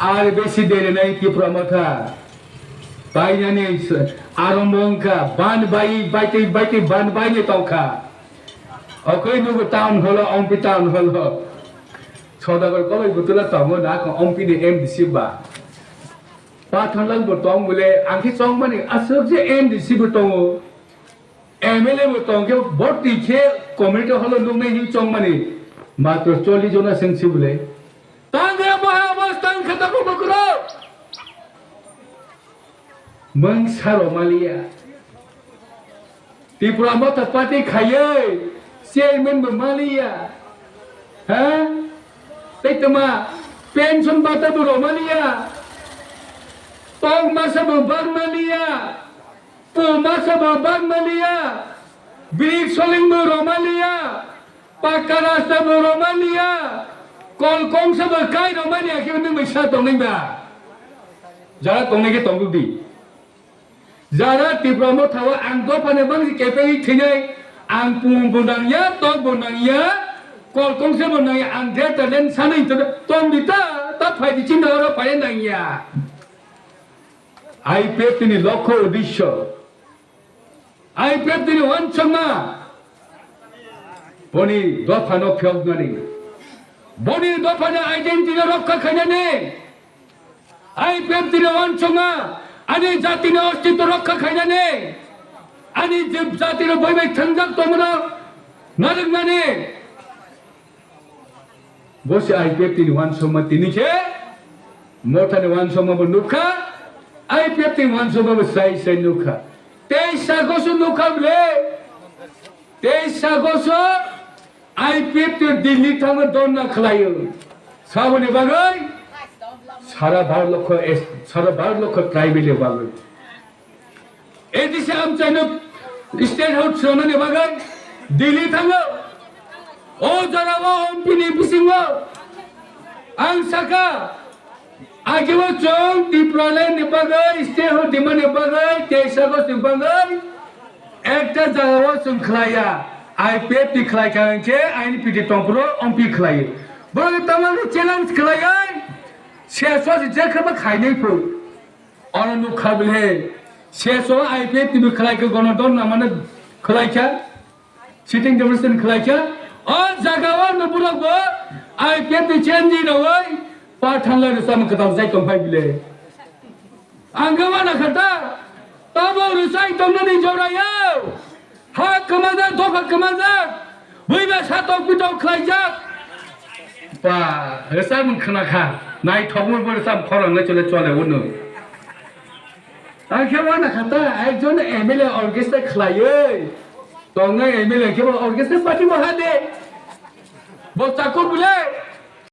আর বেশি দেরি নাই ত্রিপুরা মথা বাইনানি আরম্ভঙ্কা বান বাইতে বান বাইনে তংখা ওকে নুগো টাউন হলো অম্পি টাউন হলো সদাগর কবে বুতুলা তঙ্গ না অম্পিনি এমডিসি বা পাঠানলাং বতং বলে আংকি চং মানে আসল যে এমডিসি বতং এমএলএ বতং কে ভর্তি খে কমিটি হলো নুনে হি চং মানে মাত্র 40 জন সেনসি বলে তাঙ্গে মহা অবস্থান খাতা বকরো মং সারো মালিয়া ত্রিপুরা মথা পার্টি খাইয়ে চেয়ারম্যান বো মালিয়া হ্যাঁ তাইতমা পেনশন বাতা বো রমালিয়া tong masa beban malia pu masa beban malia bilik soling beromalia pakarasta beromalia kolkong sa berkai romalia kita ni bisa tong ni ba jara tong ni ke tong di jara Tipra Motha wa anggo pane bang si kepe thinai ang pung bundang ya tong bundang ya kolkong sa bundang ya ang dia talen sana itu tong bita tak phai di chin ro phai nang ya IPFT ni লক্ষ্য উদ্দেশ্য IPFT ni ওয়ানচমা বনি দফানো ফিয়গনানি বনি দফানো identity রক্ষা খাইনানে IPFT ni ওয়ানচমা আনি জাতির অস্তিত্ব রক্ষা খাইনানে আনি জীব জাতির বৈবাই থানজাক তোমরা নারংনানে বসে IPFT ni ওয়ানচমা তিনিছে Motha ni ওয়ানচমা বনুখা IPFT Srai Srai nukha. Teisa gosu nukha bile. Teisa gosu IPFT Delhi thang donna khalayo. Sabone bagai. Sara bhar lokho tribal bagai. Edise am chaino state house sonane bagai. Delhi thang. O jarawa ompini bisingo. Ang Sakha. आगे वो चौंग टिप्राले निपागल stay हो दिमा निपागल तेईसा को निपागल एक टा जगह वो सुनखलाया IPFT खलाया क्या IPFT टॉम्परो ओम्पी खलाया बोले तमाम चैलेंज खलाया शेषवा से जगह पर खाई नहीं पड़ो और नुखाबले शेषवा IPFT भी खलाया के गणोदन नामने खलाया क्या सिटिंग डेमोस्ट्रेशन खलाया क्या और जगह वो नपुरा को IPFT चेंज ही ना हुआ पाठानला रुसाम कताम जाय तंफाय बिले आंगवा ना खता तबो रुसाय तंगनि जरायो हा कमाजा दफा कमाजा बैबा सातौ पितौ खलायजा बा रुसाम खनाखा नाय थगमो रुसाम खरंनो चले चले उनो आंखेवा ना खता एकजन एमएलए अर्केस्ट्रा खलायो तंगे एमएलए केबो अर्केस्ट्रा पार्टी बहादे बचाको बुले